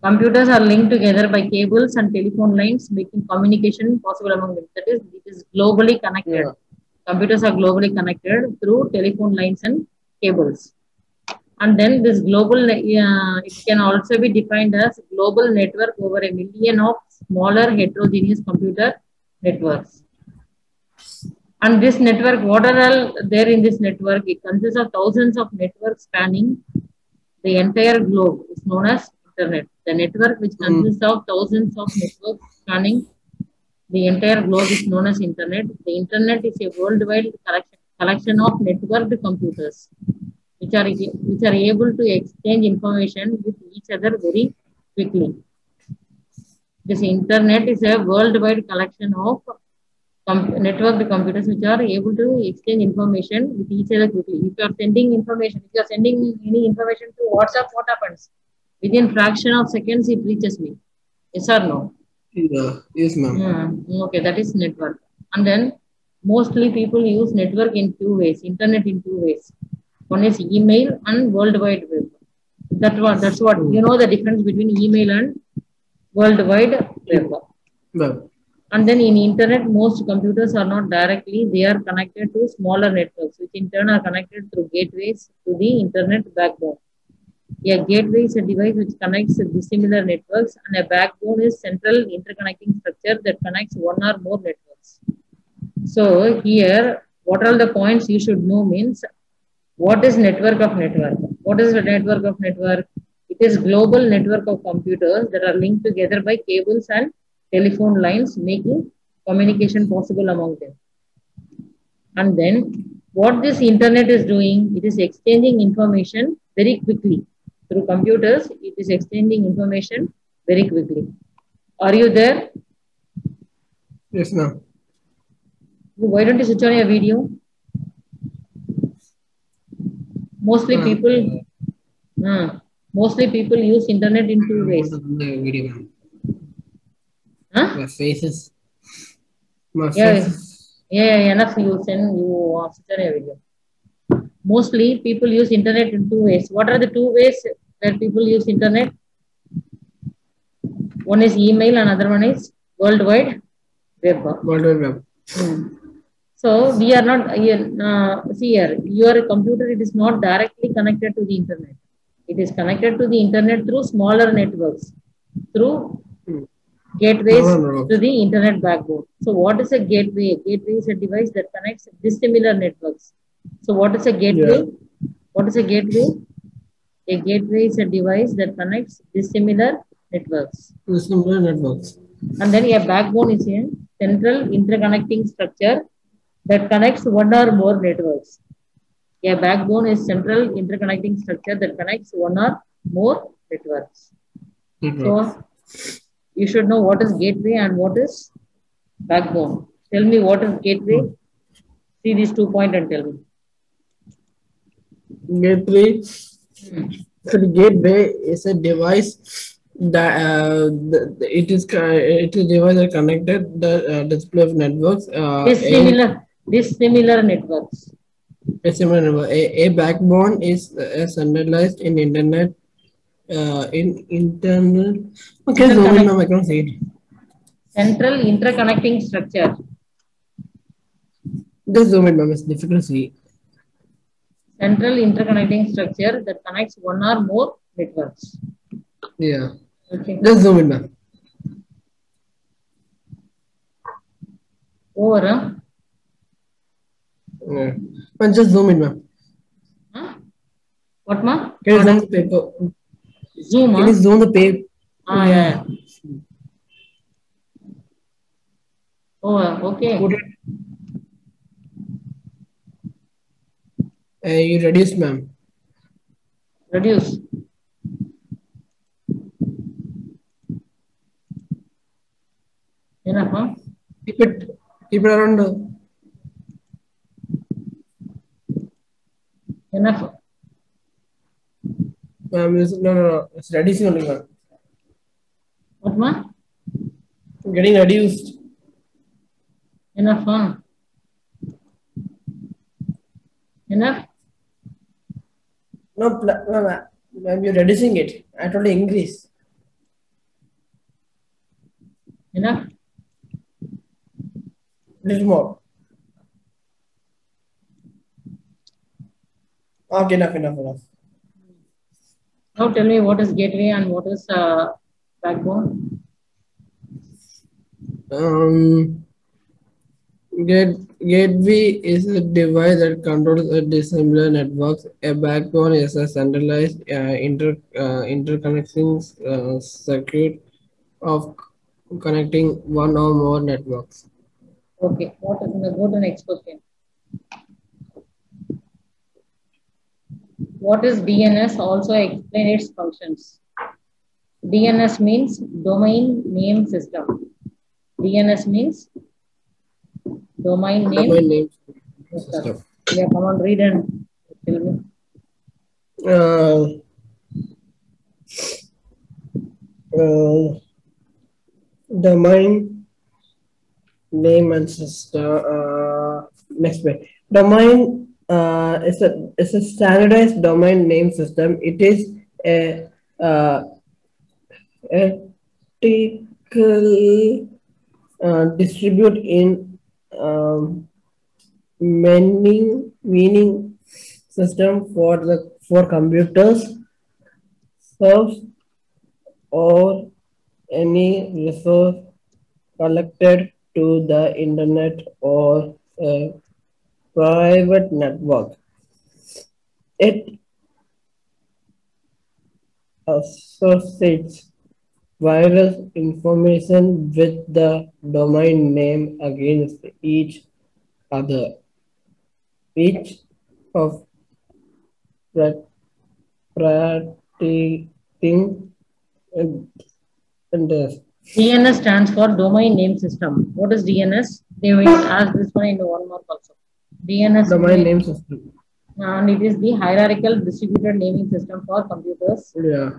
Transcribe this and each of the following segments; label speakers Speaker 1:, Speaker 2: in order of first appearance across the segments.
Speaker 1: Computers are linked together by cables and telephone lines, making communication possible among them. That is, it is globally connected.
Speaker 2: Yeah.
Speaker 1: Computers are globally connected through telephone lines and cables. And then this global, it can also be defined as global network over a million of smaller heterogeneous computer networks. And this network, what are all there in this network? It consists of thousands of networks spanning the entire globe. Is known as internet. The network which consists of thousands of networks spanning the entire globe is known as internet. The internet is a worldwide collection of networked computers which are able to exchange information with each other very quickly. This internet is a worldwide collection of networked computers which are able to exchange information with each other quickly. If you are sending information, if you are sending any information to WhatsApp, what happens? Within fraction of seconds, it reaches me. Yes or no?
Speaker 2: Yeah. Yes, ma'am.
Speaker 1: Okay, that is network. And then mostly people use network in two ways, internet in two ways. One is email and World Wide Web. That's what you know the difference between email and World Wide Web.
Speaker 2: Well,
Speaker 1: And then in internet, most computers are not directly, they are connected to smaller networks, which in turn are connected through gateways to the internet backbone. A gateway is a device which connects dissimilar networks, and a backbone is central interconnecting structure that connects one or more networks. So here, what are the points you should know means what is network of network? What is the network of network? It is global network of computers that are linked together by cables and telephone lines, making communication possible among them. And then what this internet is doing, it is exchanging information very quickly. Through computers, it is exchanging information very quickly. Are you there?
Speaker 2: yes, ma'am.
Speaker 1: Why don't you switch on your video? Mostly
Speaker 2: Ma'am,
Speaker 1: people use internet in two
Speaker 2: what
Speaker 1: ways.
Speaker 2: is the video, ma'am?
Speaker 1: Huh?
Speaker 2: My faces. My
Speaker 1: Yeah,
Speaker 2: faces.
Speaker 1: enough. You send you switch on your video. Mostly people use internet in two ways. What are the two ways that people use internet? One is email, and another one is World Wide Web.
Speaker 2: World Wide Web.
Speaker 1: So we are not see here. Your computer, it is not directly connected to the internet. It is connected to the internet through smaller networks, through gateways to the internet backbone. So what is a gateway? A gateway is a device that connects dissimilar networks. So what is a gateway?
Speaker 2: Yeah.
Speaker 1: What is a gateway? A gateway is a device that connects dissimilar networks.
Speaker 2: Dissimilar networks.
Speaker 1: And then a backbone is a central interconnecting structure that connects one or more networks. A backbone is central interconnecting structure that connects one or more networks. So you should know what is gateway and what is backbone. Tell me what is gateway. See these 2 points and tell me.
Speaker 2: Gateway. So the gateway is a device that it is a device that connected the display of networks.
Speaker 1: Dissimilar networks.
Speaker 2: A backbone is centralized in internet. In internal. Okay, zoom in, I can say it.
Speaker 1: Central interconnecting structure.
Speaker 2: Just zoom in, ma'am. It's difficult to see.
Speaker 1: Central interconnecting structure that connects one or more networks.
Speaker 2: Yeah.
Speaker 1: Okay.
Speaker 2: Just zoom in, ma'am.
Speaker 1: Over. Huh?
Speaker 2: Yeah. Just zoom in, ma'am.
Speaker 1: Huh? What, ma?
Speaker 2: Can you zoom the paper?
Speaker 1: Zoom.
Speaker 2: Can you zoom the paper?
Speaker 1: Yeah. Oh, okay.
Speaker 2: You reduce, ma'am.
Speaker 1: Reduce. Enough, huh?
Speaker 2: Keep it around.
Speaker 1: Enough.
Speaker 2: No. It's reducing only, ma'am.
Speaker 1: What, ma?
Speaker 2: Getting reduced.
Speaker 1: Enough, huh? Enough?
Speaker 2: No, ma'am, you're reducing it. I told you increase.
Speaker 1: Enough?
Speaker 2: Little more. Okay, enough.
Speaker 1: Now tell me what is gateway and what is backbone?
Speaker 2: Gateway is a device that controls a dissimilar networks. A backbone is a centralized interconnecting circuit of connecting one or more networks.
Speaker 1: Okay, what is go to the next question. What is DNS? Also explain its functions. DNS means domain name system. DNS means domain name
Speaker 2: Domain name
Speaker 1: system.
Speaker 2: system.
Speaker 1: Yeah, come on, read and tell me.
Speaker 2: Uh, Domain name and system. Next way. Domain is a standardized domain name system. It is a ethical distribute in meaning system for computers serves or any resource connected to the internet or a private network. It associates virus information with the domain name against each other. Each of pra- practicing and this.
Speaker 1: DNS stands for domain name system. What is DNS? They will ask this one in one mark also. DNS
Speaker 2: Domain name system.
Speaker 1: and it is the hierarchical distributed naming system for computers,
Speaker 2: Yeah.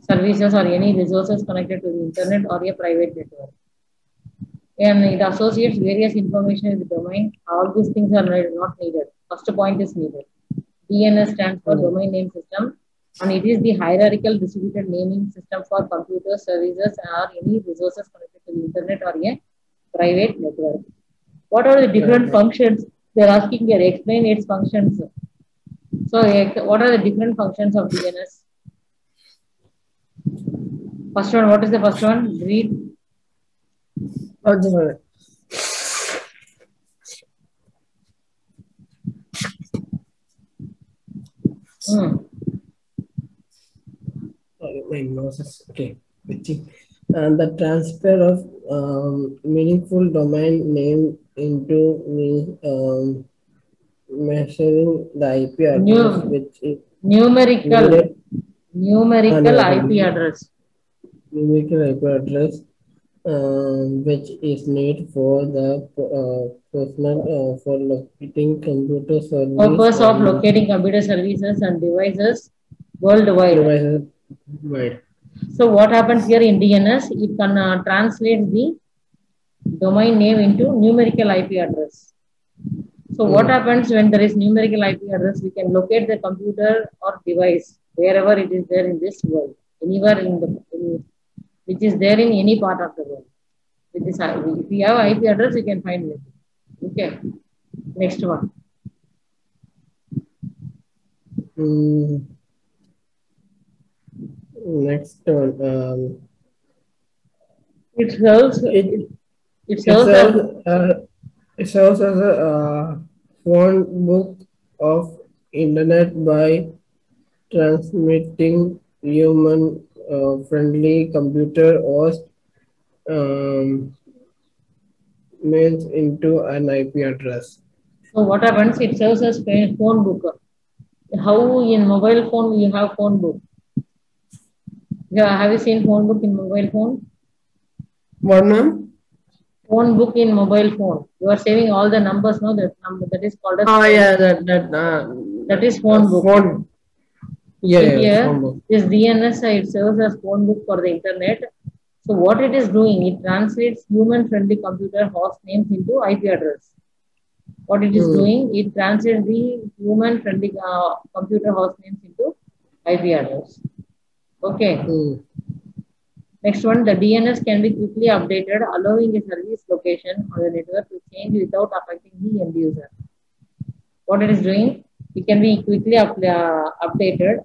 Speaker 1: services, or any resources connected to the internet or a private network. And it associates various information in the domain. All these things are not needed. First point is needed. DNS stands for domain name system, and it is the hierarchical distributed naming system for computers, services, or any resources connected to the internet or a private network. What are the different functions? They're asking here, explain its functions. So, what are the different functions of DNS? First one, what is the first one? Read.
Speaker 2: Oh, just a minute. My mouse is okay. And the transfer of meaningful domain name into measuring the IP address, which is
Speaker 1: Numerical
Speaker 2: needed-
Speaker 1: IP address.
Speaker 2: numerical IP address, which is needed for the personal for locating computer service.
Speaker 1: Purpose of locating computer services and devices worldwide.
Speaker 2: Devices worldwide.
Speaker 1: So what happens here in DNS? It can translate the domain name into numerical IP address. So what happens when there is numerical IP address? We can locate the computer or device wherever it is there in this world, anywhere which is there in any part of the world. With this, if we have IP address, we can find it. Okay. Next one.
Speaker 2: Next one.
Speaker 1: It serves. It
Speaker 2: serves as a phone book of internet by transmitting human friendly computer host mails into an IP address.
Speaker 1: So what happens? It serves as phone book. How in mobile phone you have phone book? Yeah, have you seen phone book in mobile phone?
Speaker 2: What, ma'am?
Speaker 1: Phone book in mobile phone. You are saving all the numbers, no? That number that is called as.
Speaker 2: Yeah,
Speaker 1: that is phone book.
Speaker 2: Phone. Yeah,
Speaker 1: here,
Speaker 2: phone book.
Speaker 1: This DNS it serves as phone book for the internet. So what it is doing, it translates human-friendly computer host names into IP address. What it is doing, it translates the human-friendly computer host names into IP address. Okay. Next one, the DNS can be quickly updated, allowing a service location on the network to change without affecting the end user. What it is doing, it can be quickly updated.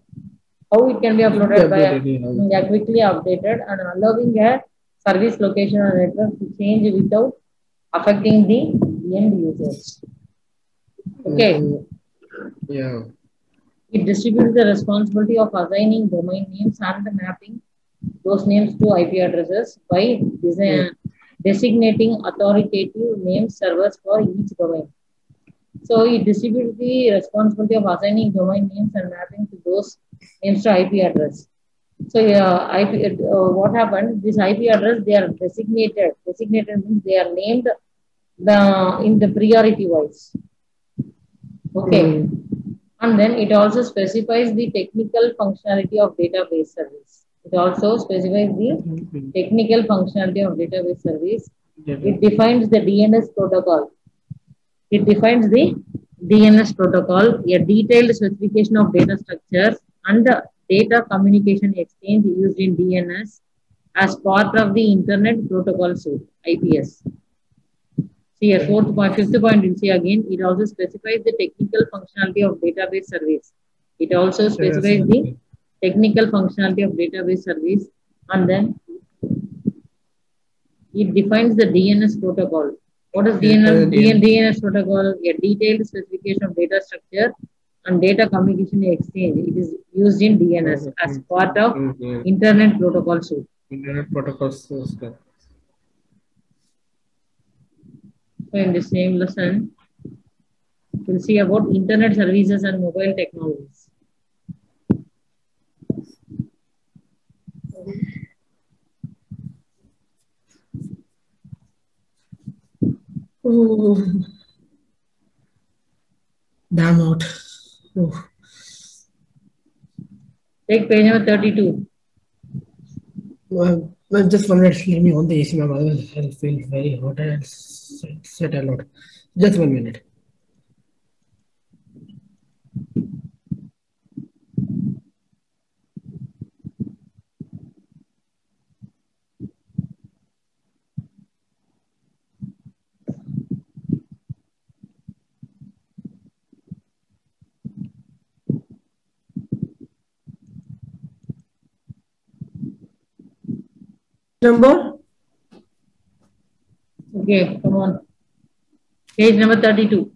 Speaker 1: How it can be uploaded by quickly updated and allowing a service location on the network to change without affecting the end users. Okay.
Speaker 2: Yeah.
Speaker 1: It distributes the responsibility of assigning domain names and mapping those names to IP addresses by designating authoritative name servers for each domain. So it distributes the responsibility of assigning domain names and mapping to those names to IP address. So what happened? This IP address, they are designated. Designated means they are named in the priority wise. Okay. And then it also specifies the technical functionality of database service. It also specifies the technical functionality of database service. It defines the DNS protocol. It defines the DNS protocol, a detailed specification of data structures and the data communication exchange used in DNS as part of the Internet Protocol Suite, IPS. See, a fifth point, you'll see again, it also specifies the technical functionality of database service. It also specifies the technical functionality of database service, and then it defines the DNS protocol. What is DNS protocol? A detailed specification of data structure and data communication exchange. It is used in DNS as part of Internet Protocol Suite.
Speaker 2: Internet Protocol Suite.
Speaker 1: So in the same lesson, we'll see about internet services and mobile technologies.
Speaker 2: Oh, damn out. Oh.
Speaker 1: Take page number 32.
Speaker 2: Well, just 1 minute. Let me on the AC. My mother will feel very hot and sweat a lot. Just 1 minute. Number?
Speaker 1: Okay, come on. Page number 32.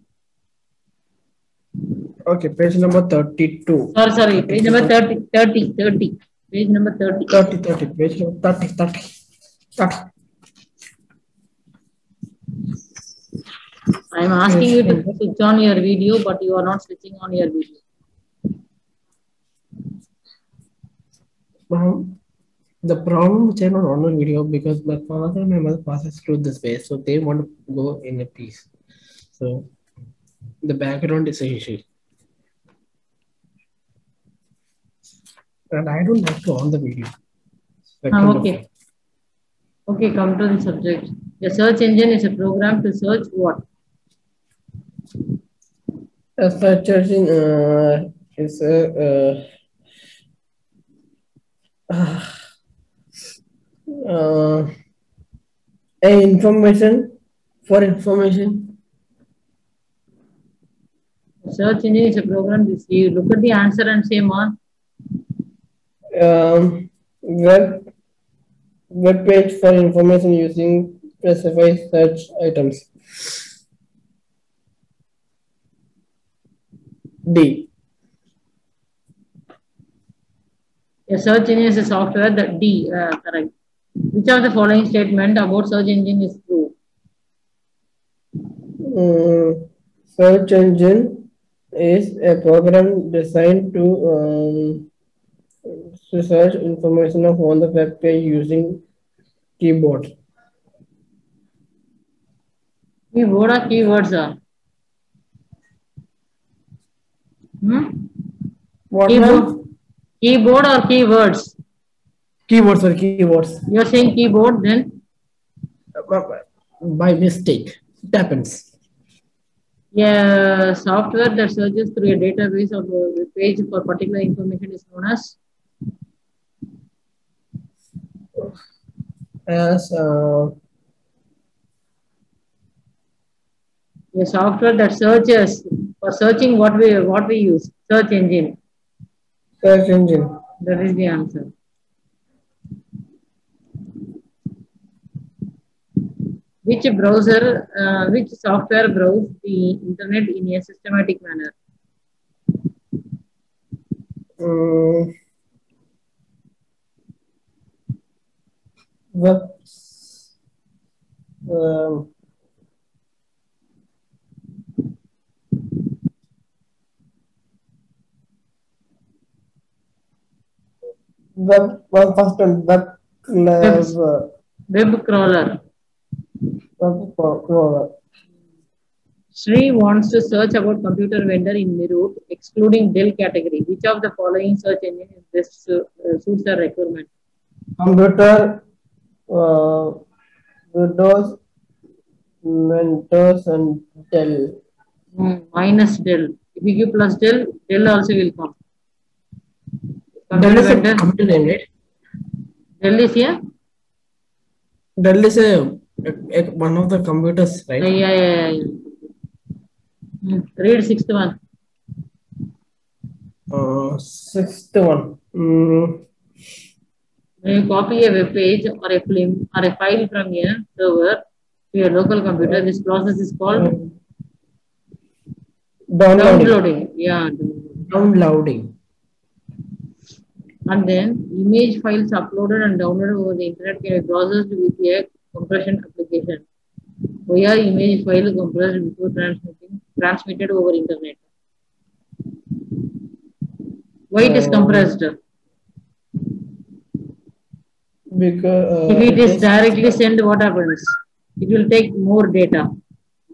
Speaker 2: Okay, page number 32.
Speaker 1: Sorry, page number 30. Page number 30.
Speaker 2: 30, page number 30.
Speaker 1: I am asking you to switch on your video, but you are not switching on your video.
Speaker 2: The problem which I not on video because my father and my mother passes through this way, so they want to go in a piece. So the background is a issue. And I don't like to on the video.
Speaker 1: Okay. Okay, come to the subject. The search engine is a program to search what?
Speaker 2: A search engine is information for information.
Speaker 1: Search engine is a program. You look at the answer and say, "Man."
Speaker 2: Web page for information using specified search items. D.
Speaker 1: A search engine is a software that D, correct. Which of the following statement about search engine is true?
Speaker 2: Search engine is a program designed to search information on the web page using keyboard.
Speaker 1: Keyboard or keywords are?
Speaker 2: What
Speaker 1: keyboard or keywords?
Speaker 2: Keywords or keywords.
Speaker 1: You are saying keyboard, then?
Speaker 2: By mistake. It happens.
Speaker 1: Yeah, software that searches through a database or a page for particular information is known as?
Speaker 2: as
Speaker 1: A software that searches for searching what we use. Search engine.
Speaker 2: search engine.
Speaker 1: That is the answer. Which software browses the internet in a systematic manner?
Speaker 2: Mm, web. Um, first one,
Speaker 1: Web, web crawler.
Speaker 2: web crawler.
Speaker 1: Sri wants to search about computer vendor in Meerut, excluding Dell category. Which of the following search engine is best suits the requirement?
Speaker 2: Computer, Windows, Mentos, and Dell.
Speaker 1: Minus Dell. If you give plus Dell, Dell also will come.
Speaker 2: Dell
Speaker 1: Computer
Speaker 2: is a
Speaker 1: vendor.
Speaker 2: company name, right?
Speaker 1: Dell is here.
Speaker 2: Dell is one of the computers, right?
Speaker 1: Yeah. Read sixth one.
Speaker 2: Sixth one.
Speaker 1: When you copy a web page or a film or a file from a server to your local computer, this process is called downloading. Yeah,
Speaker 2: Downloading.
Speaker 1: and then image files uploaded and downloaded over the internet can be processed with a compression application. Via image file compressed before transmitted over internet. Why it is compressed?
Speaker 2: Because
Speaker 1: if it is directly sent, what happens? It will take more data.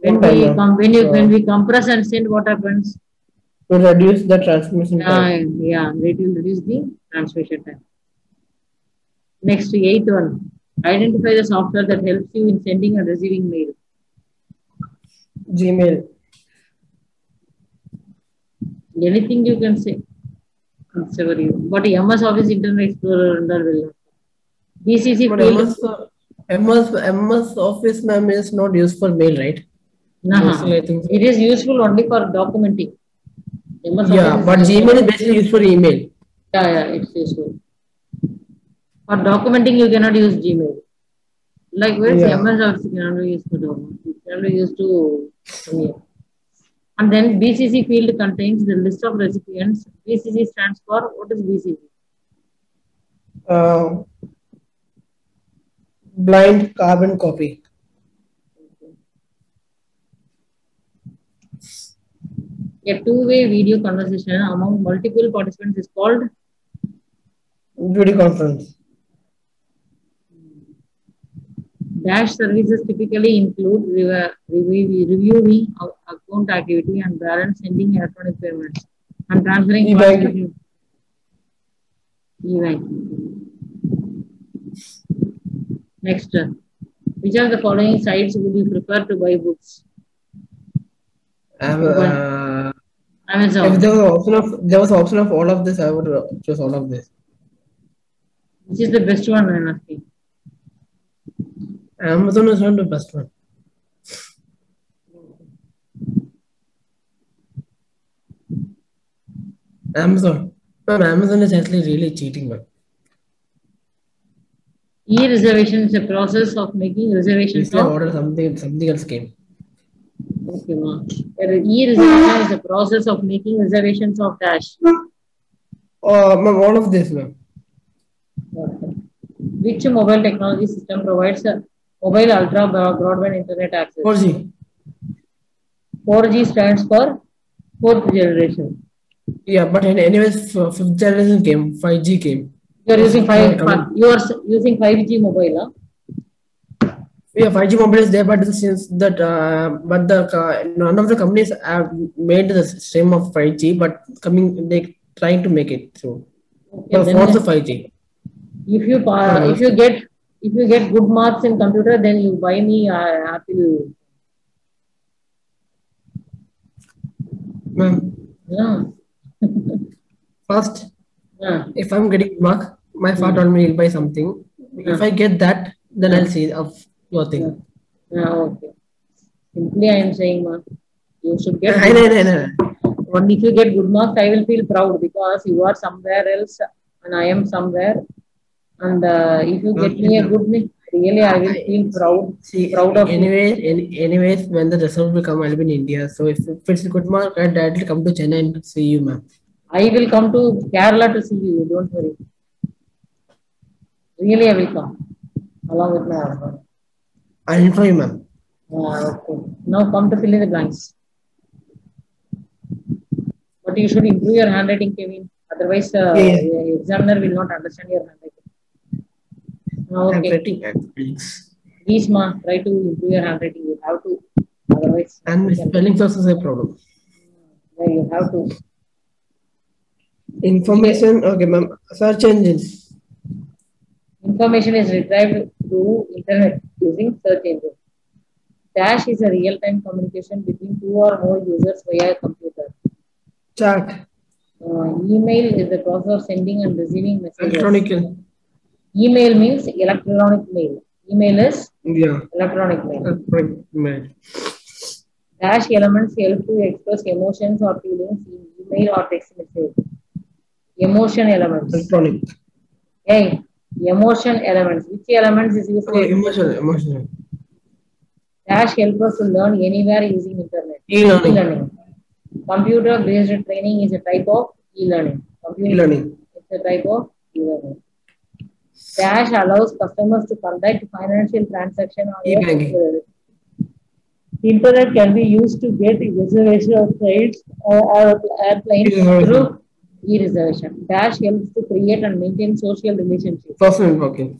Speaker 1: When we compress and send, what happens?
Speaker 2: To reduce the transmission time.
Speaker 1: Yeah, it will reduce the transmission time. Next, eighth one. Identify the software that helps you in sending and receiving mail.
Speaker 2: Gmail.
Speaker 1: Anything you can say. Whatever you. But MS Office Internet Explorer under will. BCC field.
Speaker 2: MS Office, ma'am, is not used for mail, right?
Speaker 1: I think so. It is useful only for documenting.
Speaker 2: But Gmail is basically used for email.
Speaker 1: Yeah, it's useful. For documenting, you cannot use Gmail. Likewise, MS Office cannot be used for documenting. It can be used to And then BCC field contains the list of recipients. BCC stands for, what is BCC?
Speaker 2: Blind carbon copy.
Speaker 1: A two-way video conversation among multiple participants is called
Speaker 2: video conference.
Speaker 1: Dash services typically include reviewing account activity and balance sending electronic payments and transferring e-banking. Next, which of the following sites would you prefer to buy books?
Speaker 2: Amazon.
Speaker 1: If
Speaker 2: there was option of all of this, I would choose all of this.
Speaker 1: Which is the best one, I'm asking?
Speaker 2: Amazon is not the best one. Amazon. Amazon is actually really cheating, man.
Speaker 1: E-reservation is a process of making reservations.
Speaker 2: Order something else came.
Speaker 1: Okay, ma'am. E-reservation is a process of making reservations of Dash.
Speaker 2: Ma'am, all of this, ma'am.
Speaker 1: Okay. Which mobile technology system provides a mobile ultra broadband internet access?
Speaker 2: 4G.
Speaker 1: 4G stands for fourth generation.
Speaker 2: Yeah, but anyways, fifth generation came, 5G came.
Speaker 1: You are using 5G mobile, huh?
Speaker 2: Yeah, 5G mobile is there, but since that, none of the companies have made the same of 5G, but they trying to make it through. Okay, for the 5G.
Speaker 1: If you get good marks in computer, then you buy me Apple.
Speaker 2: Ma'am.
Speaker 1: Yeah.
Speaker 2: First, if I'm getting mark, my father told me he'll buy something. If I get that, then I'll see of your thing.
Speaker 1: Okay. Simply, I am saying, you should get
Speaker 2: I
Speaker 1: good
Speaker 2: know.
Speaker 1: marks. Only if you get good marks, I will feel proud because you are somewhere else and I am somewhere. And if you get me a good name, really, I will feel proud.
Speaker 2: See,
Speaker 1: Proud of you.
Speaker 2: anyways, when the result will come, I'll be in India. So if it's a good mark, I'll directly come to Chennai and see you, ma'am.
Speaker 1: I will come to Kerala to see you. Don't worry. Really, I will come along with my husband.
Speaker 2: I'll inform you, ma'am.
Speaker 1: Okay. Now come to fill in the blanks. But you should improve your handwriting, Kevin. Otherwise, the examiner will not understand your handwriting. Okay.
Speaker 2: Handwriting.
Speaker 1: Please, try to improve your handwriting. You have to. Otherwise,
Speaker 2: and spelling also is a problem.
Speaker 1: Yeah, you have to.
Speaker 2: Information, okay, ma'am. Search engines.
Speaker 1: Information is retrieved through internet using search engine. Dash is a real-time communication between two or more users via a computer.
Speaker 2: Chat.
Speaker 1: Email is the process of sending and receiving messages.
Speaker 2: Electronic.
Speaker 1: Email means electronic mail. Email is electronic
Speaker 2: mail.
Speaker 1: Dash elements help to express emotions or feelings in email or text message. Emotion elements.
Speaker 2: Electronic.
Speaker 1: Hey, emotion elements. Which elements is used?
Speaker 2: Emotional.
Speaker 1: Dash help us to learn anywhere using internet.
Speaker 2: E-learning.
Speaker 1: Computer-based training is a type of e-learning.
Speaker 2: E-learning.
Speaker 1: It's a type of e-learning. Dash allows customers to conduct financial transaction on
Speaker 2: e-banking.
Speaker 1: Internet can be used to get reservation of flights or airplanes through e-reservation. Dash helps to create and maintain social relationships.
Speaker 2: Personal networking.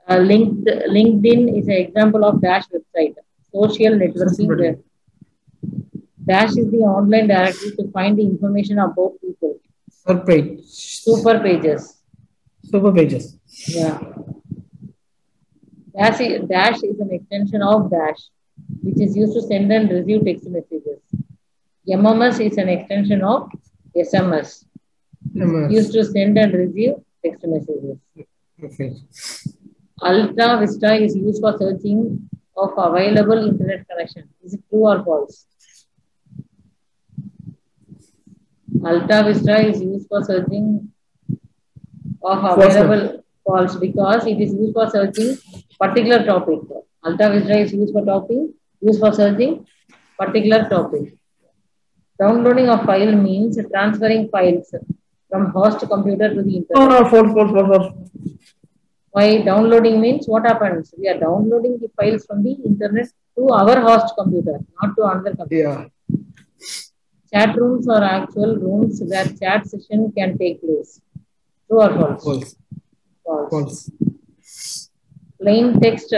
Speaker 1: LinkedIn is an example of Dash website. Social networking. Dash is the online directory to find the information about people. Super pages.
Speaker 2: Yeah.
Speaker 1: Dash is an extension of Dash, which is used to send and receive text messages. MMS is an extension of SMS. Used to send and receive text messages.
Speaker 2: Okay.
Speaker 1: Alta Vista is used for searching of available internet connection. Is it true or false? Alta Vista is used for searching of available false because it is used for searching particular topic. Alta Vista is used for searching particular topic. Downloading a file means transferring files from host computer to the internet.
Speaker 2: False.
Speaker 1: Why downloading means what happens? We are downloading the files from the internet to our host computer, not to another computer.
Speaker 2: Yeah.
Speaker 1: Chat rooms are actual rooms where chat session can take place. True or false?
Speaker 2: False.
Speaker 1: Plain text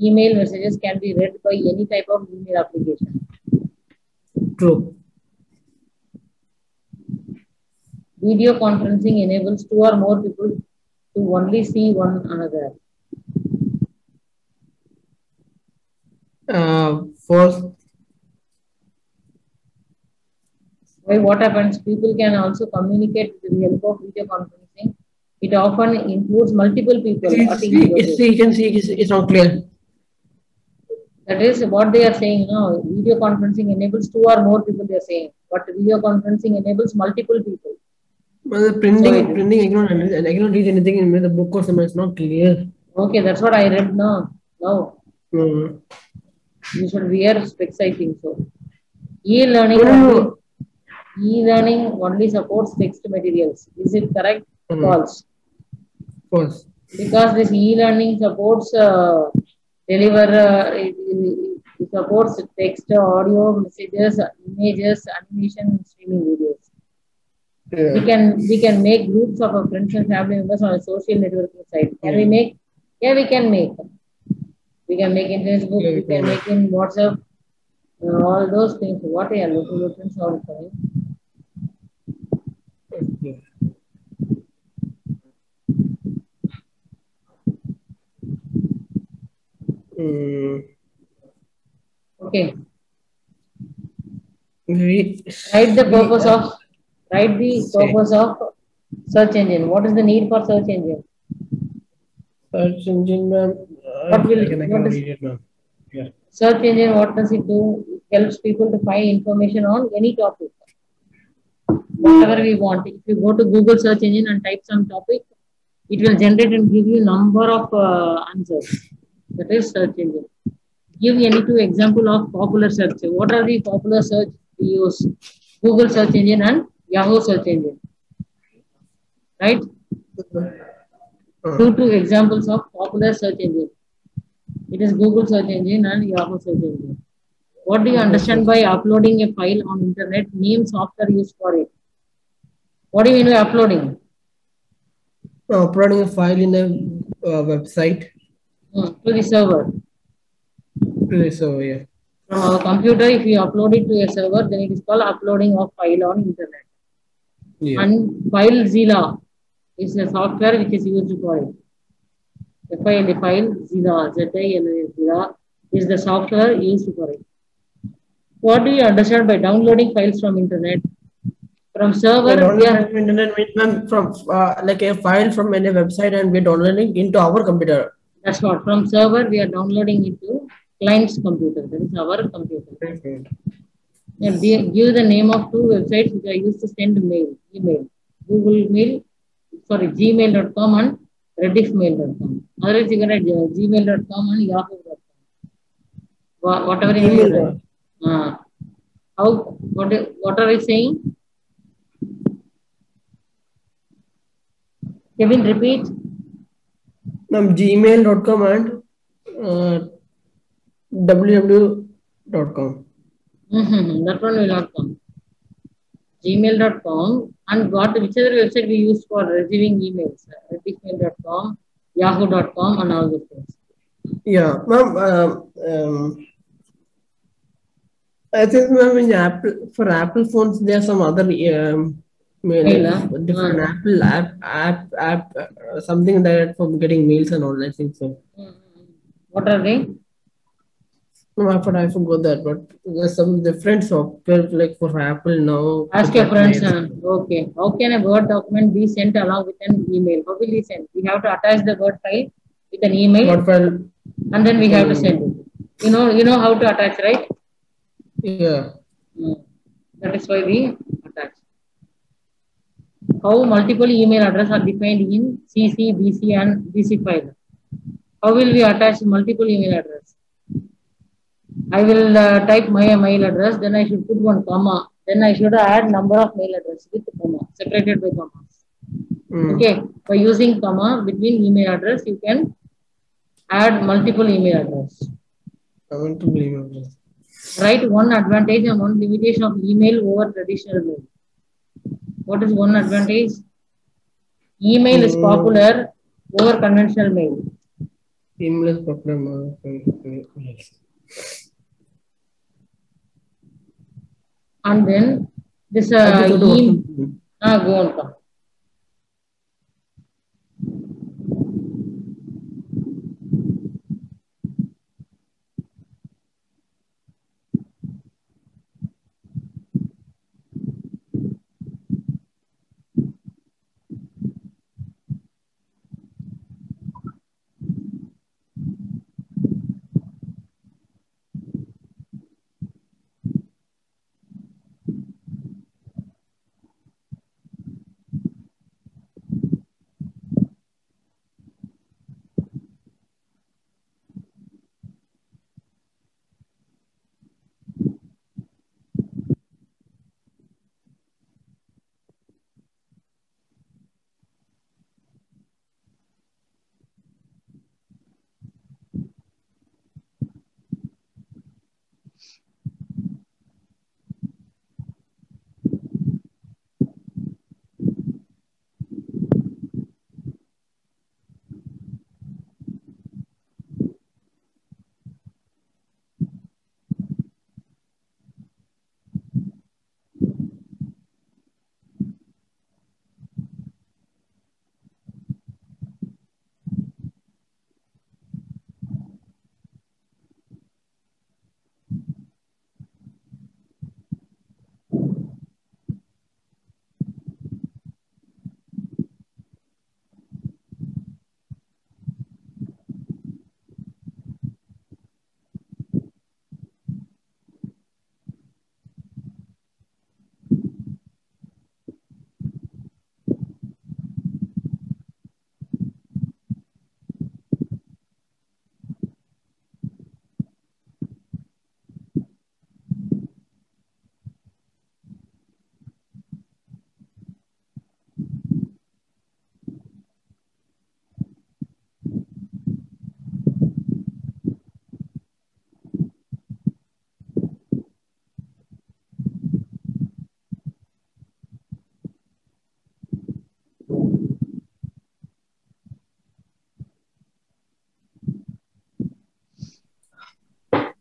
Speaker 1: email messages can be read by any type of email application.
Speaker 2: True.
Speaker 1: Video conferencing enables two or more people to only see one another.
Speaker 2: False.
Speaker 1: Why? What happens? People can also communicate with the help of video conferencing. It often includes multiple people.
Speaker 2: You can see it's not clear.
Speaker 1: That is what they are saying now. Video conferencing enables two or more people, they are saying. But video conferencing enables multiple people.
Speaker 2: But the printing, I cannot read anything in the book or something. It's not clear.
Speaker 1: Okay, that's what I read now. You should wear specs, I think so. E-learning only supports text materials. Is it correct? False. Because this e-learning supports it supports text, audio, messages, images, animation, streaming videos. Yeah. We can make groups of our friends and family members on a social networking site. Can we make? Yeah, we can make. We can make in Facebook, we can make in WhatsApp, all those things. What are you looking for? Okay. Write the purpose of search engine. What is the need for search engine?
Speaker 2: Search engine, ma'am. I can
Speaker 1: What is
Speaker 2: read it, ma'am. Yeah.
Speaker 1: search engine? What does it do? It helps people to find information on any topic, whatever we want. If you go to Google search engine and type some topic, it will generate and give you number of answers. That is search engine. Give any two example of popular search. What are the popular search we use? Google search engine and Yahoo search engine, right?
Speaker 2: Uh,
Speaker 1: Two examples of popular search engine. It is Google search engine and Yahoo search engine. What do you
Speaker 2: okay,
Speaker 1: understand
Speaker 2: sir.
Speaker 1: by uploading a file on internet? Name software used for it. What do you mean by uploading?
Speaker 2: Uploading a file in a website.
Speaker 1: To the server.
Speaker 2: So yeah.
Speaker 1: From our computer, if you upload it to a server, then it is called uploading of file on internet.
Speaker 2: Yeah.
Speaker 1: And FileZilla is a software which is used for it. FileZilla, Zilla is the software used for it. What do you understand by downloading files from internet? From server,
Speaker 2: Download
Speaker 1: we are,
Speaker 2: from internet means, ma'am, from like a file from any website, and we're downloading into our computer.
Speaker 1: that's what. From server, we are downloading it to client's computer. That is our computer.
Speaker 2: Okay.
Speaker 1: And give the name of two websites which are used to send email. Google Mail, sorry, gmail.com and rediffmail.com. Otherwise, you can write gmail.com and yahoo.com. Whatever you
Speaker 2: Email.
Speaker 1: write. How, what are you saying? Kevin, repeat.
Speaker 2: Gmail.com and www.com.
Speaker 1: That one will not come. Gmail.com and whichever website we use for receiving emails, rediffmail.com, yahoo.com, and all those things.
Speaker 2: Yeah, ma'am. I think, ma'am, in Apple, for Apple phones, there are some other different Apple app something that for getting mails and all. I think so.
Speaker 1: What are they?
Speaker 2: No, I forgot that, but there's some different software like for Apple now.
Speaker 1: Ask your friends. Okay. How can a Word document be sent along with an email? How will we send? We have to attach the Word file with an email,
Speaker 2: Word file,
Speaker 1: and then we have to send it. You know how to attach, right?
Speaker 2: Yeah.
Speaker 1: That is why we attach. How multiple email addresses are defined in CC, BC, and BC file? How will we attach multiple email address? I will type my mail address, then I should put one comma. Then I should add number of mail address with comma, separated by commas. Okay, by using comma between email address, you can add multiple email address.
Speaker 2: Multiple email address.
Speaker 1: Write one advantage and one limitation of email over traditional mail. What is one advantage? Email is popular over conventional mail.
Speaker 2: Email is popular.
Speaker 1: And then this go on.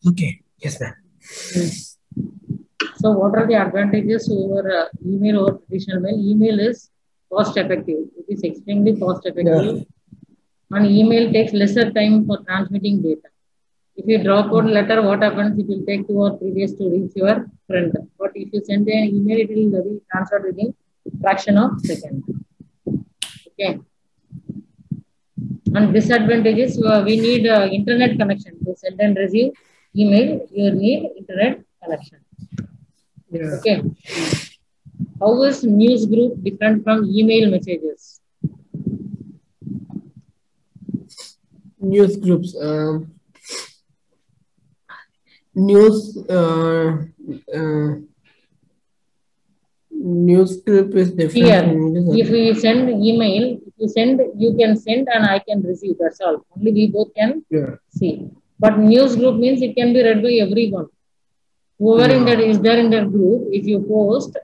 Speaker 2: Okay. Yes, ma'am.
Speaker 1: So what are the advantages over email or traditional mail? Email is cost effective. It is extremely cost effective. And email takes lesser time for transmitting data. If you drop out letter, what happens? It will take 2 or 3 days to reach your friend. But if you send an email, it will be transferred within fraction of second. Okay. And disadvantages, we need internet connection to send and receive email. You need internet connection.
Speaker 2: Yeah.
Speaker 1: Okay. How is news group different from email messages?
Speaker 2: News groups. News. News group is different.
Speaker 1: Here,
Speaker 2: from
Speaker 1: if we send email, if you send, you can send and I can receive. That's all. Only we both can see. But news group means it can be read by everyone. Whoever in that is there in that group, if you post,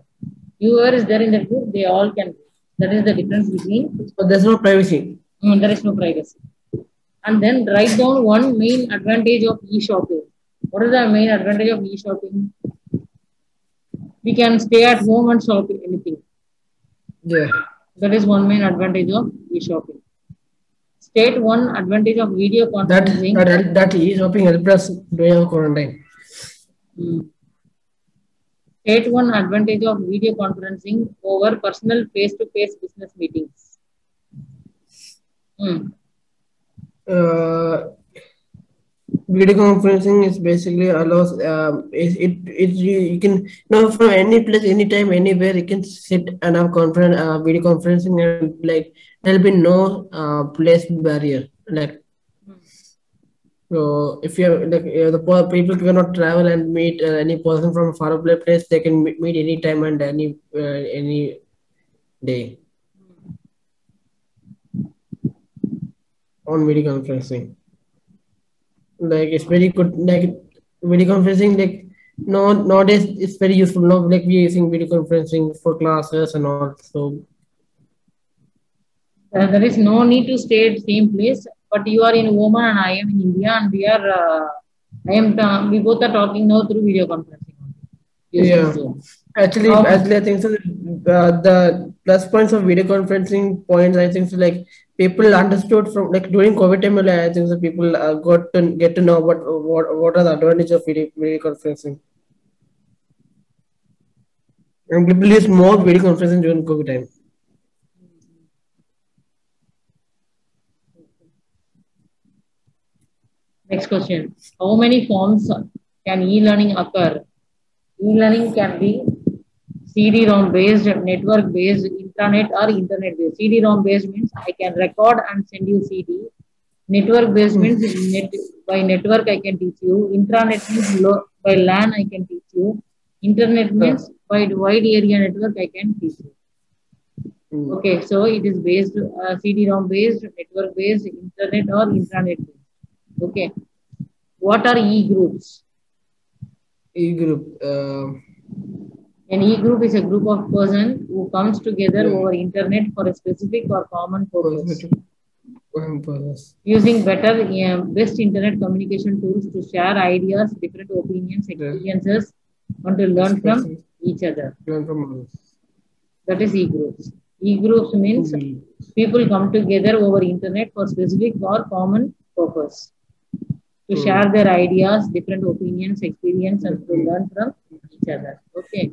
Speaker 1: whoever is there in that group, they all can. That is the difference between.
Speaker 2: But there's no privacy.
Speaker 1: There is no privacy. And then write down one main advantage of e-shopping. What is the main advantage of e-shopping? We can stay at home and shop anything.
Speaker 2: Yeah.
Speaker 1: That is one main advantage of e-shopping. State one advantage of video conferencing.
Speaker 2: That e-shopping helped us during quarantine.
Speaker 1: State one advantage of video conferencing over personal face-to-face business meetings.
Speaker 2: Video conferencing is basically allows you can from any place, anytime, anywhere you can sit and have video conferencing, and like there'll be no place barrier. Like so, if you like the people cannot travel and meet any person from a far away place, they can meet anytime and any day on video conferencing. Like it's very good. Like video conferencing, like nowadays it's very useful. Now, like we're using video conferencing for classes and all. So
Speaker 1: there is no need to stay at the same place. But you are in Oman and I am in India, and we are. We both are talking now through video conferencing.
Speaker 2: Yeah. Actually, I think so. The plus points of video conferencing points, I think so, like people understood from like during COVID time, I think so people got to get to know what are the advantages of video conferencing. And people use more video conferencing during COVID time.
Speaker 1: Next question. How many forms can e-learning occur? E-learning can be CD-ROM based, network based, intranet or internet based. CD-ROM based means I can record and send you CD. Network based means by network I can teach you. Intranet means by LAN I can teach you. Internet means by wide area network I can teach you. Okay, so it is based CD-ROM based, network based, internet or intranet based. Okay. What are e-groups?
Speaker 2: E-group.
Speaker 1: An e-group is a group of persons who comes together over internet for a specific or common purpose. Using best internet communication tools to share ideas, different opinions, experiences, and to learn from each other. That is e-groups. E-groups means people come together over internet for specific or common purpose. To share their ideas, different opinions, experience, and to learn from each other. Okay.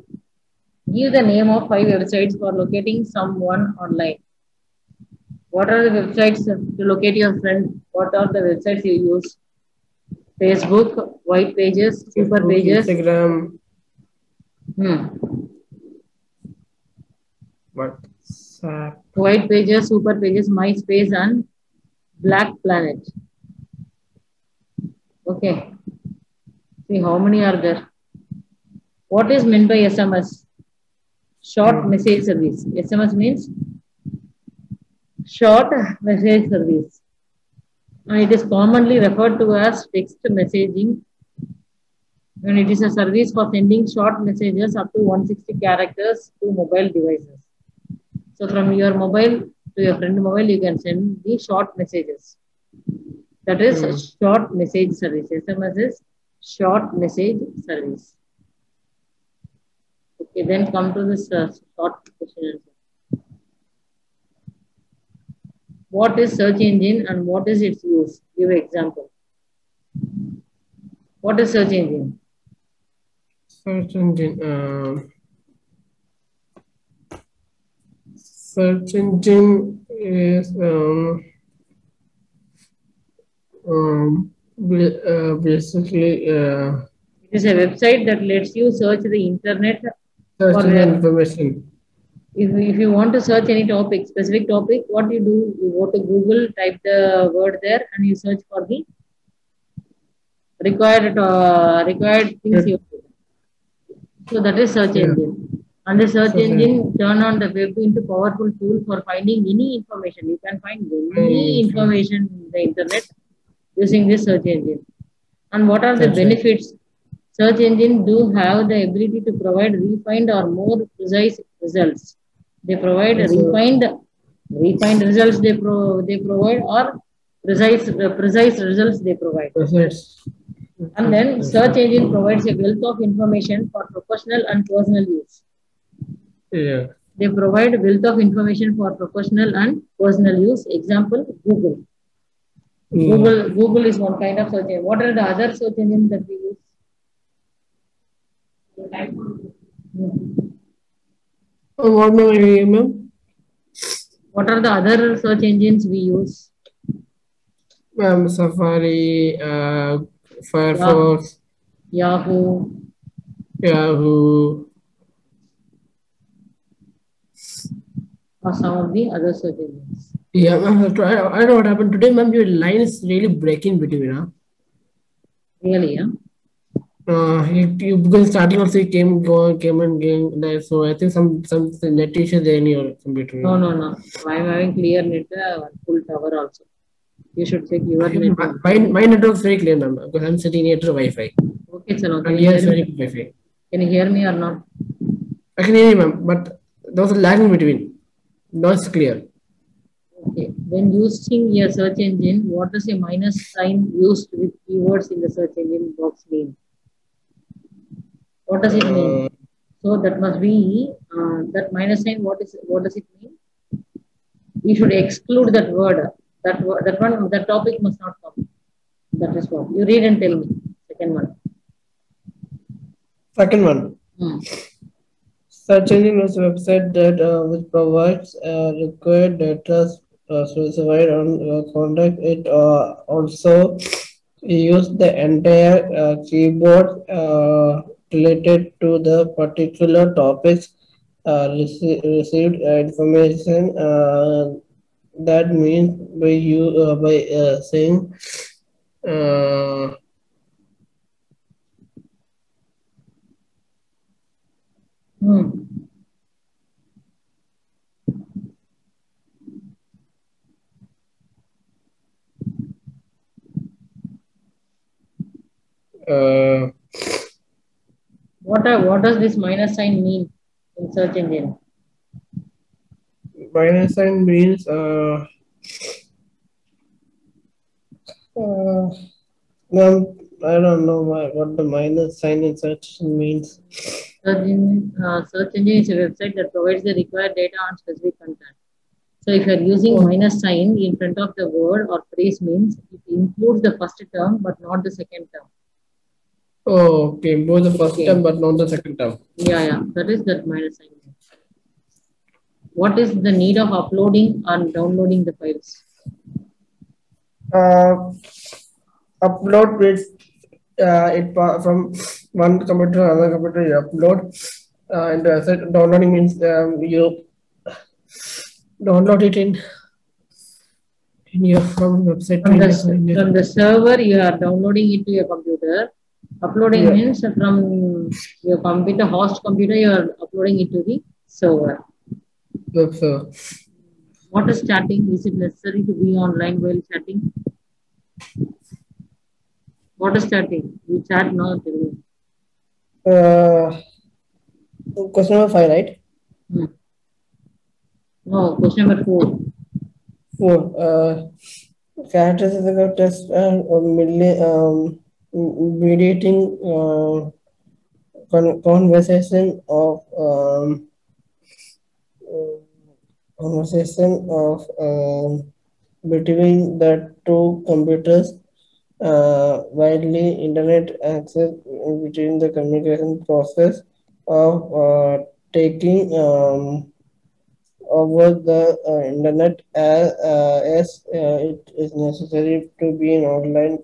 Speaker 1: Give the name of 5 websites for locating someone online. What are the websites to locate your friend? What are the websites you use? Facebook, White Pages, Super Pages,
Speaker 2: Instagram. WhatsApp.
Speaker 1: White Pages, Super Pages, MySpace, and Black Planet. Okay. See how many are there. What is meant by SMS? Short message service. SMS means short message service. And it is commonly referred to as text messaging. And it is a service for sending short messages up to 160 characters to mobile devices. So from your mobile to your friend mobile, you can send the short messages. That is a short message service. SMS is short message service. Okay, then come to this short question answer. What is search engine and what is its use? Give example. What is search engine?
Speaker 2: Search engine. Search engine is basically
Speaker 1: it is a website that lets you search the internet
Speaker 2: for information.
Speaker 1: If you want to search any topic, specific topic, what you do, you go to Google, type the word there, and you search for the required things. You do. So that is search engine. And the search engine turn on the web into powerful tool for finding any information. You can find any information in the internet using this search engine. And what are the benefits? Search engine do have the ability to provide refined or more precise results. They provide refined results they provide, or precise results they provide. And then search engine provides a wealth of information for professional and personal use.
Speaker 2: Yeah.
Speaker 1: They provide wealth of information for professional and personal use. Example, Google. Google is one kind of search engine. What are the other search engines that we use? What are the other search engines we use?
Speaker 2: Safari, Firefox,
Speaker 1: Yahoo. Or some of the other search engines.
Speaker 2: Yeah, I don't know what happened today, ma'am. Your line is really breaking between, huh?
Speaker 1: Really, yeah.
Speaker 2: Because starting also came and going there, so I think some net issues there in your computer.
Speaker 1: No. I'm having clear net, full tower also. You should check your network.
Speaker 2: My network is very clear, ma'am, because I'm sitting near to Wi-Fi.
Speaker 1: Okay, chalo.
Speaker 2: And yes, very good Wi-Fi.
Speaker 1: Can you hear me or not?
Speaker 2: I can hear you, ma'am, but there was a lag in between. Now it's clear.
Speaker 1: Okay. When using a search engine, what does a minus sign used with keywords in the search engine box mean? What does it mean? So that must be that minus sign. What does it mean? We should exclude that word. That topic must not come. That is what you read and tell me. Second one.
Speaker 2: Search engine is a website that which provides required data specified on contact. It also use the entire keyboard related to the particular topics received information. That means by saying
Speaker 1: what does this minus sign mean in search engine?
Speaker 2: Minus sign means I don't know what the minus sign in search means.
Speaker 1: Search engine is a website that provides the required data on specific content. So if you are using minus sign in front of the word or phrase, means it includes the first term but not the second term.
Speaker 2: Oh, okay. Both the first term but not the second term.
Speaker 1: Yeah. That is that minus sign. What is the need of uploading and downloading the files?
Speaker 2: Upload with it from one computer to another computer. You upload, and downloading means you download it in your website.
Speaker 1: From the server, you are downloading it to your computer. Uploading means from your computer, host computer, you are uploading it to the server.
Speaker 2: Web server.
Speaker 1: What is chatting? Is it necessary to be online while chatting? What is chatting? You chat now.
Speaker 2: Question number 5, right?
Speaker 1: No, question number 4.
Speaker 2: 4. Characteristics of test mediating conversation of uh, conversation of between the two computers, widely internet access between the communication process of taking over the internet as it is necessary to be in online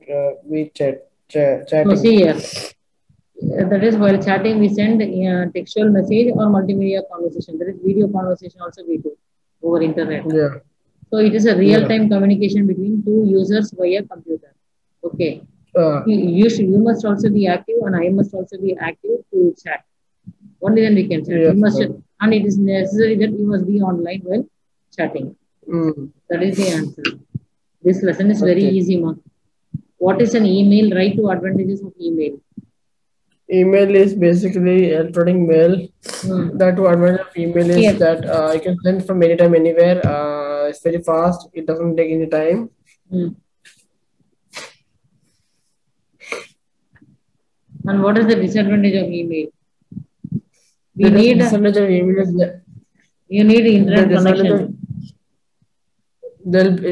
Speaker 2: with
Speaker 1: So
Speaker 2: chatting.
Speaker 1: see here, that is while chatting we send textual message or multimedia conversation. There is video conversation also we do over internet.
Speaker 2: Yeah,
Speaker 1: So it is a
Speaker 2: yeah.
Speaker 1: real-time communication between two users via computer. Okay.
Speaker 2: Uh,
Speaker 1: You must also be active and I must also be active to chat. Only then we can chat.
Speaker 2: yeah.
Speaker 1: We must, and it is necessary that we must be online while chatting.
Speaker 2: Mm,
Speaker 1: That is the answer. This lesson is very
Speaker 2: okay.
Speaker 1: easy, ma. What is an email? Right to advantages of email.
Speaker 2: Email is basically electronic mail.
Speaker 1: Hmm.
Speaker 2: That one advantage of email is
Speaker 1: Here.
Speaker 2: that you can send from anytime, anywhere. It's very fast. It doesn't take any time.
Speaker 1: Hmm. And what is the disadvantage of email? We
Speaker 2: The
Speaker 1: need
Speaker 2: disadvantage of email is that
Speaker 1: you need
Speaker 2: the
Speaker 1: internet
Speaker 2: disadvantage of
Speaker 1: connection.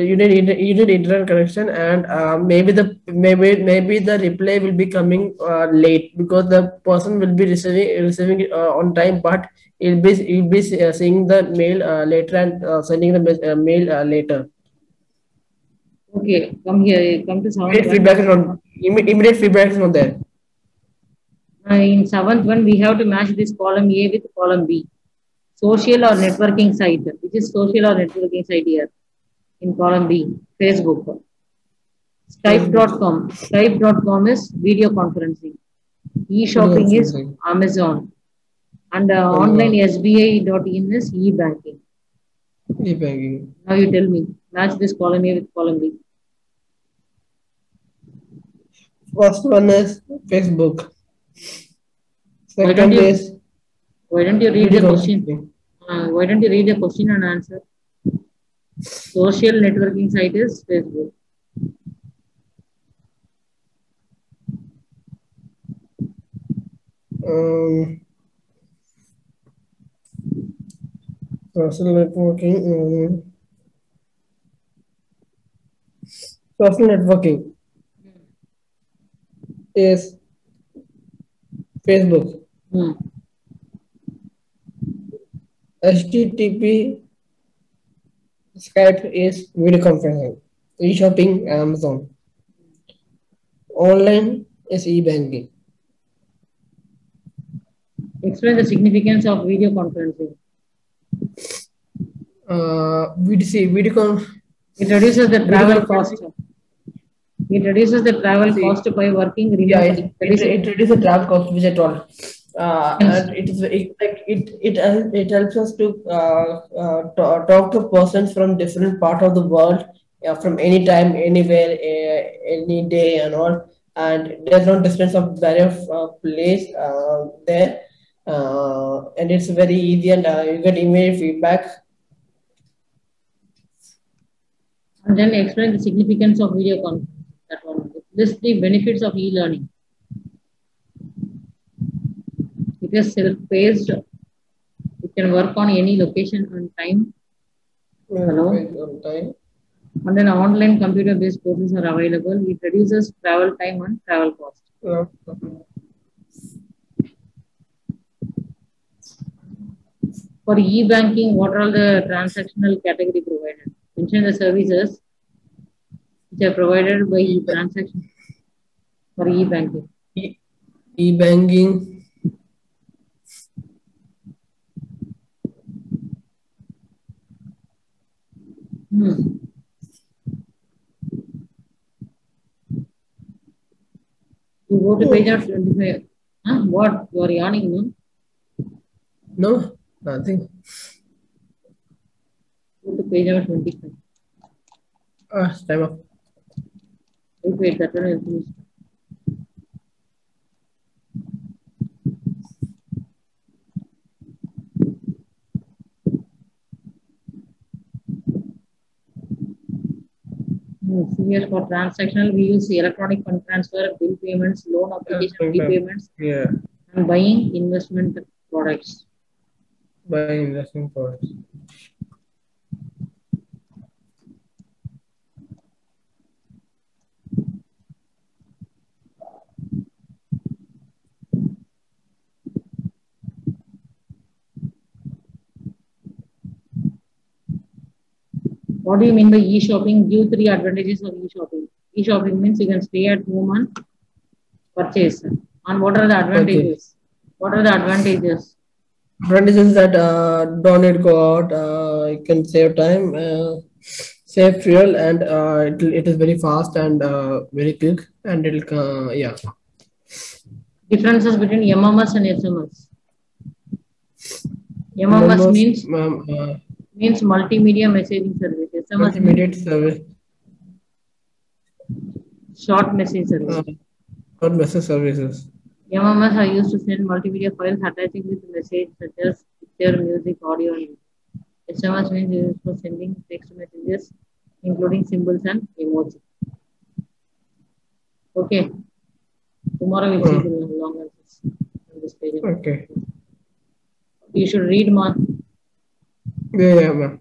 Speaker 2: you need internet connection, and maybe the reply will be coming late because the person will be receiving it on time, but he'll be seeing the mail later and sending the mail later.
Speaker 1: Okay, come here. Come to seventh
Speaker 2: Immediate
Speaker 1: one.
Speaker 2: feedback is not immediate feedback is not there.
Speaker 1: In seventh one, we have to match this column A with column B. Social or networking site, which is social or networking site here in column B. Facebook.
Speaker 2: Facebook
Speaker 1: Skype.com. Skype.com is video conferencing.
Speaker 2: video
Speaker 1: E-shopping is
Speaker 2: conferencing,
Speaker 1: Amazon. And online
Speaker 2: Amazon,
Speaker 1: SBI.in is e-banking.
Speaker 2: e-banking.
Speaker 1: Now you tell me, match this column A with column B.
Speaker 2: First one is Facebook.
Speaker 1: Why don't
Speaker 2: Second
Speaker 1: you
Speaker 2: is
Speaker 1: why don't you read
Speaker 2: video
Speaker 1: the question?
Speaker 2: conferencing.
Speaker 1: Why don't you read the question and answer? Social networking site is Facebook.
Speaker 2: Um, Social networking. Social networking is Facebook.
Speaker 1: Hmm.
Speaker 2: HTTP Skype is video conferencing. E-shopping Amazon. Online is e-banking.
Speaker 1: Explain the significance of video conferencing.
Speaker 2: VDC video con
Speaker 1: It reduces the
Speaker 2: video
Speaker 1: travel cost.
Speaker 2: conferencing.
Speaker 1: It reduces the travel
Speaker 2: See,
Speaker 1: cost by working
Speaker 2: yeah,
Speaker 1: remotely. That is
Speaker 2: it reduces the travel cost, which I told.
Speaker 1: yes.
Speaker 2: And it is it helps us to talk to persons from different part of the world, from any time, anywhere, any day, and all. And there's no distance of barrier of place there, and it's very easy, and you get immediate feedback.
Speaker 1: And then explain the significance of video conferencing. That one. List the benefits of e-learning. It is self-paced. It can work on any location and time. Hello.
Speaker 2: On time.
Speaker 1: And then online computer-based courses are available. It reduces travel time and travel cost.
Speaker 2: Uh,
Speaker 1: For e-banking, what are the transactional category provided? Mention the services which are provided by transaction for e-banking.
Speaker 2: E-banking.
Speaker 1: Hmm. You go to page of 25. Huh? What? You are yawning, no?
Speaker 2: No, nothing.
Speaker 1: Go to page of 25.
Speaker 2: Time up.
Speaker 1: Wait, that one is finished. See Yes, for transactional, we use electronic fund transfer, bill payments, loan application, repayments,
Speaker 2: Yeah,
Speaker 1: and buying investment products.
Speaker 2: by investing products.
Speaker 1: What do you mean by e-shopping? Give three advantages of e-shopping. E-shopping means you can stay at home and purchase. And what are the
Speaker 2: Purchase.
Speaker 1: advantages? What are the advantages?
Speaker 2: Advantages that don't need to go out. You can save time, save fuel, and it is very fast and very quick, and it'll yeah.
Speaker 1: Differences between MMS and SMS. MMS
Speaker 2: Numbers,
Speaker 1: means multimedia messaging service. SMS
Speaker 2: multimedia service,
Speaker 1: short message service.
Speaker 2: not message services.
Speaker 1: MMS are used to send multimedia files attaching with message such as picture, music, audio, and video. SMS means used for sending text messages, including symbols and emojis. Okay. Tomorrow we'll see the long answers on this page.
Speaker 2: Okay.
Speaker 1: You should read more.
Speaker 2: Yeah, ma'am.